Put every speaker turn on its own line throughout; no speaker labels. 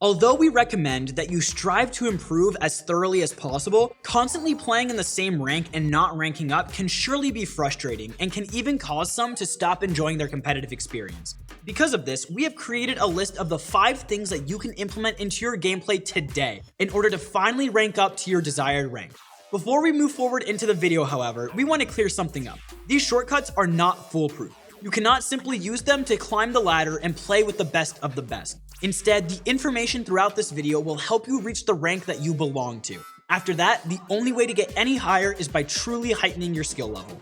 Although we recommend that you strive to improve as thoroughly as possible, constantly playing in the same rank and not ranking up can surely be frustrating and can even cause some to stop enjoying their competitive experience. Because of this, we have created a list of the 5 things that you can implement into your gameplay today in order to finally rank up to your desired rank. Before we move forward into the video, however, we want to clear something up. These shortcuts are not foolproof. You cannot simply use them to climb the ladder and play with the best of the best. Instead, the information throughout this video will help you reach the rank that you belong to. After that, the only way to get any higher is by truly heightening your skill level.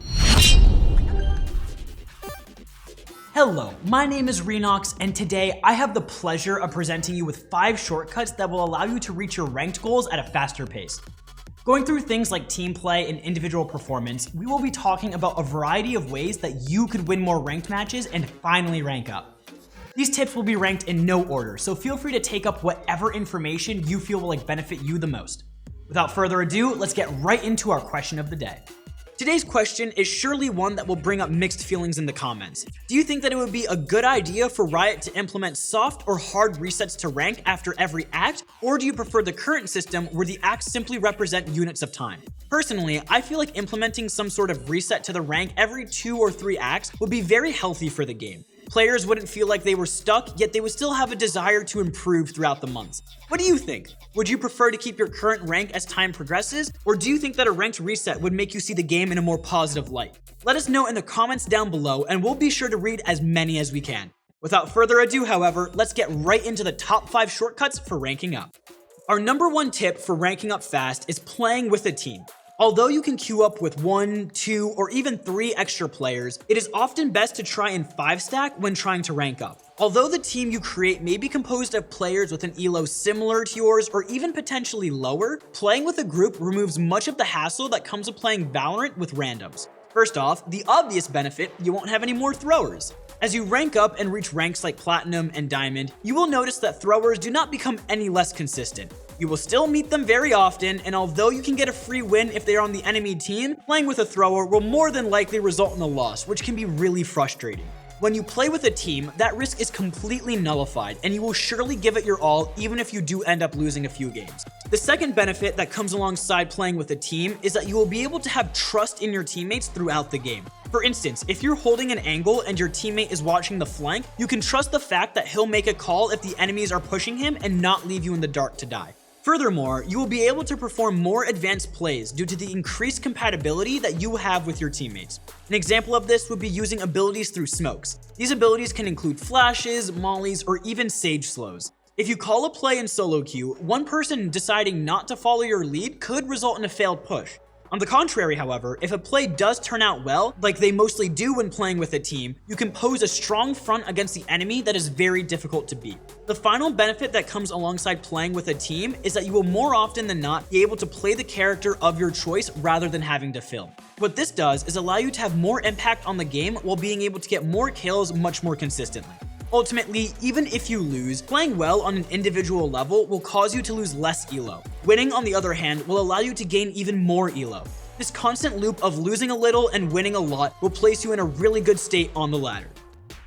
Hello, my name is Renox, and today I have the pleasure of presenting you with 5 shortcuts that will allow you to reach your ranked goals at a faster pace. Going through things like team play and individual performance, we will be talking about a variety of ways that you could win more ranked matches and finally rank up. These tips will be ranked in no order, so feel free to take up whatever information you feel will benefit you the most. Without further ado, let's get right into our question of the day. Today's question is surely one that will bring up mixed feelings in the comments. Do you think that it would be a good idea for Riot to implement soft or hard resets to rank after every act, or do you prefer the current system where the acts simply represent units of time? Personally, I feel like implementing some sort of reset to the rank every 2 or 3 acts would be very healthy for the game. Players wouldn't feel like they were stuck, yet they would still have a desire to improve throughout the months. What do you think? Would you prefer to keep your current rank as time progresses, or do you think that a ranked reset would make you see the game in a more positive light? Let us know in the comments down below, and we'll be sure to read as many as we can. Without further ado, however, let's get right into the top 5 shortcuts for ranking up. Our number 1 tip for ranking up fast is playing with a team. Although you can queue up with 1, 2, or even 3 extra players, it is often best to try and 5-stack when trying to rank up. Although the team you create may be composed of players with an elo similar to yours or even potentially lower, playing with a group removes much of the hassle that comes with playing Valorant with randoms. First off, the obvious benefit, you won't have any more throwers. As you rank up and reach ranks like Platinum and Diamond, you will notice that throwers do not become any less consistent. You will still meet them very often, and although you can get a free win if they are on the enemy team, playing with a thrower will more than likely result in a loss, which can be really frustrating. When you play with a team, that risk is completely nullified, and you will surely give it your all even if you do end up losing a few games. The second benefit that comes alongside playing with a team is that you will be able to have trust in your teammates throughout the game. For instance, if you're holding an angle and your teammate is watching the flank, you can trust the fact that he'll make a call if the enemies are pushing him and not leave you in the dark to die. Furthermore, you will be able to perform more advanced plays due to the increased compatibility that you have with your teammates. An example of this would be using abilities through smokes. These abilities can include flashes, mollies, or even sage slows. If you call a play in solo queue, one person deciding not to follow your lead could result in a failed push. On the contrary, however, if a play does turn out well, like they mostly do when playing with a team, you can pose a strong front against the enemy that is very difficult to beat. The final benefit that comes alongside playing with a team is that you will more often than not be able to play the character of your choice rather than having to film. What this does is allow you to have more impact on the game while being able to get more kills much more consistently. Ultimately, even if you lose, playing well on an individual level will cause you to lose less elo. Winning, on the other hand, will allow you to gain even more elo. This constant loop of losing a little and winning a lot will place you in a really good state on the ladder.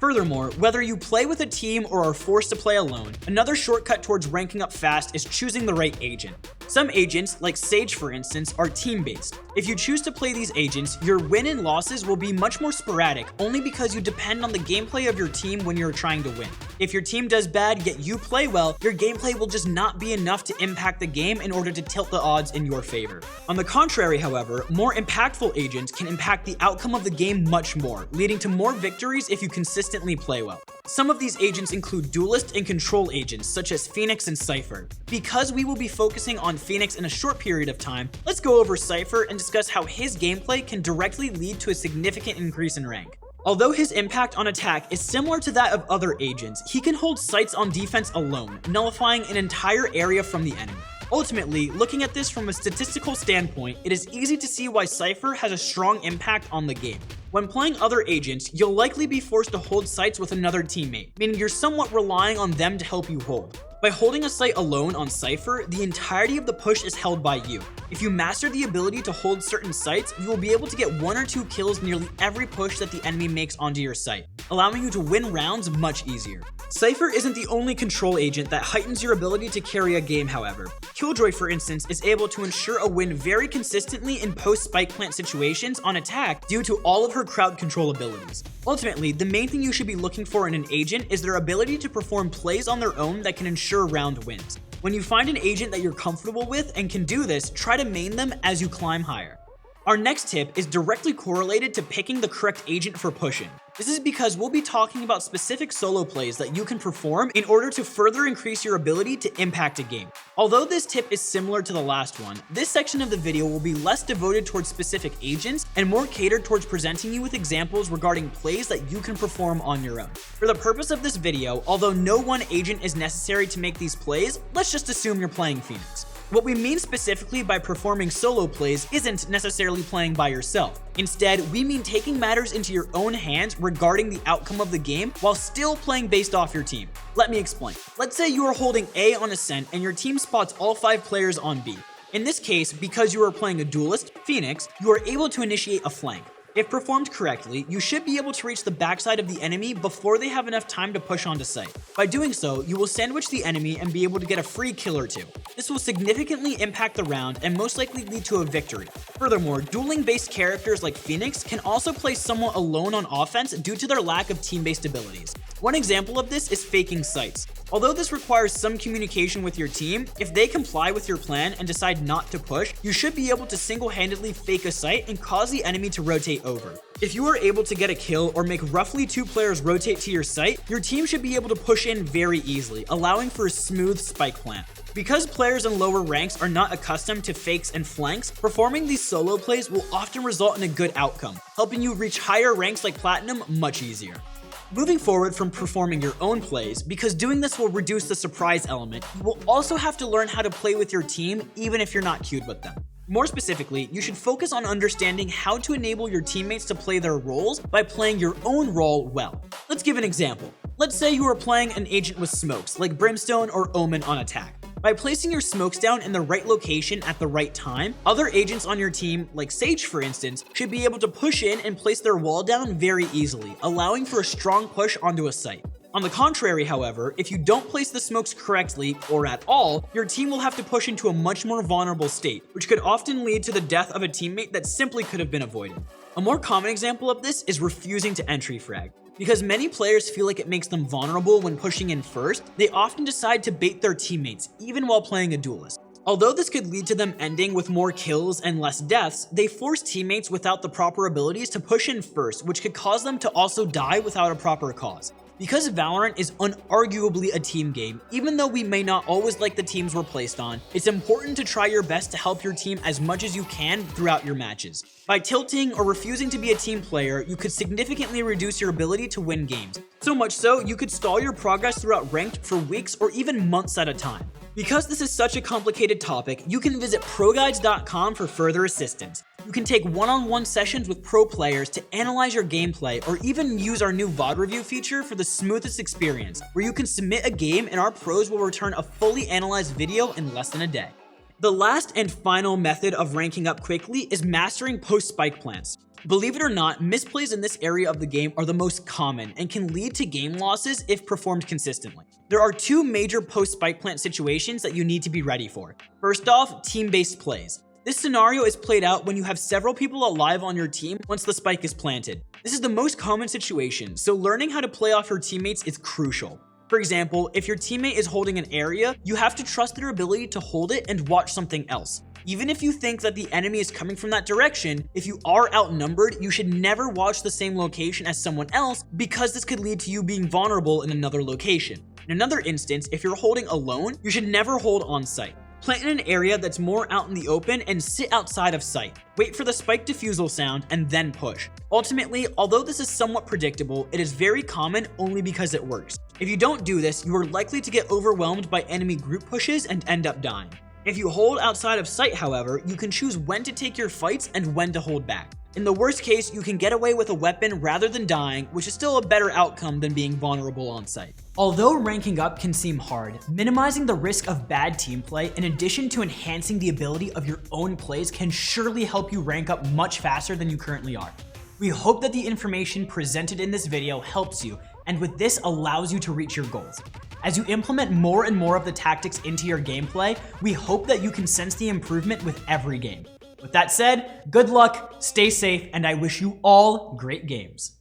Furthermore, whether you play with a team or are forced to play alone, another shortcut towards ranking up fast is choosing the right agent. Some agents, like Sage for instance, are team-based. If you choose to play these agents, your win and losses will be much more sporadic only because you depend on the gameplay of your team when you're trying to win. If your team does bad yet you play well, your gameplay will just not be enough to impact the game in order to tilt the odds in your favor. On the contrary, however, more impactful agents can impact the outcome of the game much more, leading to more victories if you consistently play well. Some of these agents include duelist and control agents such as Phoenix and Cypher. Because we will be focusing on Phoenix in a short period of time, let's go over Cypher and discuss how his gameplay can directly lead to a significant increase in rank. Although his impact on attack is similar to that of other agents, he can hold sights on defense alone, nullifying an entire area from the enemy. Ultimately, looking at this from a statistical standpoint, it is easy to see why Cypher has a strong impact on the game. When playing other agents, you'll likely be forced to hold sites with another teammate, meaning you're somewhat relying on them to help you hold. By holding a site alone on Cypher, the entirety of the push is held by you. If you master the ability to hold certain sites, you will be able to get 1 or 2 kills nearly every push that the enemy makes onto your site, allowing you to win rounds much easier. Cypher isn't the only control agent that heightens your ability to carry a game, however. Killjoy, for instance, is able to ensure a win very consistently in post-spike plant situations on attack due to all of her crowd control abilities. Ultimately, the main thing you should be looking for in an agent is their ability to perform plays on their own that can ensure round wins. When you find an agent that you're comfortable with and can do this, try to main them as you climb higher. Our next tip is directly correlated to picking the correct agent for pushing. This is because we'll be talking about specific solo plays that you can perform in order to further increase your ability to impact a game. Although this tip is similar to the last one, this section of the video will be less devoted towards specific agents and more catered towards presenting you with examples regarding plays that you can perform on your own. For the purpose of this video, although no one agent is necessary to make these plays, let's just assume you're playing Phoenix. What we mean specifically by performing solo plays isn't necessarily playing by yourself. Instead, we mean taking matters into your own hands regarding the outcome of the game while still playing based off your team. Let me explain. Let's say you are holding A on Ascent and your team spots all 5 players on B. In this case, because you are playing a duelist, Phoenix, you are able to initiate a flank. If performed correctly, you should be able to reach the backside of the enemy before they have enough time to push onto site. By doing so, you will sandwich the enemy and be able to get a free kill or 2. This will significantly impact the round and most likely lead to a victory. Furthermore, dueling-based characters like Phoenix can also play somewhat alone on offense due to their lack of team-based abilities. One example of this is faking sites. Although this requires some communication with your team, if they comply with your plan and decide not to push, you should be able to single-handedly fake a site and cause the enemy to rotate over. If you are able to get a kill or make roughly 2 players rotate to your site, your team should be able to push in very easily, allowing for a smooth spike plant. Because players in lower ranks are not accustomed to fakes and flanks, performing these solo plays will often result in a good outcome, helping you reach higher ranks like Platinum much easier. Moving forward from performing your own plays, because doing this will reduce the surprise element, you will also have to learn how to play with your team even if you're not queued with them. More specifically, you should focus on understanding how to enable your teammates to play their roles by playing your own role well. Let's give an example. Let's say you are playing an agent with smokes, like Brimstone or Omen on attack. By placing your smokes down in the right location at the right time, other agents on your team, like Sage for instance, should be able to push in and place their wall down very easily, allowing for a strong push onto a site. On the contrary, however, if you don't place the smokes correctly, or at all, your team will have to push into a much more vulnerable state, which could often lead to the death of a teammate that simply could have been avoided. A more common example of this is refusing to entry frag. Because many players feel like it makes them vulnerable when pushing in first, they often decide to bait their teammates, even while playing a duelist. Although this could lead to them ending with more kills and less deaths, they force teammates without the proper abilities to push in first, which could cause them to also die without a proper cause. Because Valorant is unarguably a team game, even though we may not always like the teams we're placed on, it's important to try your best to help your team as much as you can throughout your matches. By tilting or refusing to be a team player, you could significantly reduce your ability to win games. So much so, you could stall your progress throughout ranked for weeks or even months at a time. Because this is such a complicated topic, you can visit ProGuides.com for further assistance. You can take one-on-one sessions with pro players to analyze your gameplay, or even use our new VOD review feature for the smoothest experience, where you can submit a game and our pros will return a fully analyzed video in less than a day. The last and final method of ranking up quickly is mastering post-spike plants. Believe it or not, misplays in this area of the game are the most common and can lead to game losses if performed consistently. There are 2 major post-spike plant situations that you need to be ready for. First off, team-based plays. This scenario is played out when you have several people alive on your team once the spike is planted. This is the most common situation, so learning how to play off your teammates is crucial. For example, if your teammate is holding an area, you have to trust their ability to hold it and watch something else. Even if you think that the enemy is coming from that direction, if you are outnumbered, you should never watch the same location as someone else because this could lead to you being vulnerable in another location. In another instance, if you're holding alone, you should never hold on site. Plant in an area that's more out in the open and sit outside of sight. Wait for the spike defusal sound and then push. Ultimately, although this is somewhat predictable, it is very common only because it works. If you don't do this, you are likely to get overwhelmed by enemy group pushes and end up dying. If you hold outside of sight, however, you can choose when to take your fights and when to hold back. In the worst case, you can get away with a weapon rather than dying, which is still a better outcome than being vulnerable on site. Although ranking up can seem hard, minimizing the risk of bad team play in addition to enhancing the ability of your own plays can surely help you rank up much faster than you currently are. We hope that the information presented in this video helps you, and with this allows you to reach your goals. As you implement more and more of the tactics into your gameplay, we hope that you can sense the improvement with every game. With that said, good luck, stay safe, and I wish you all great games.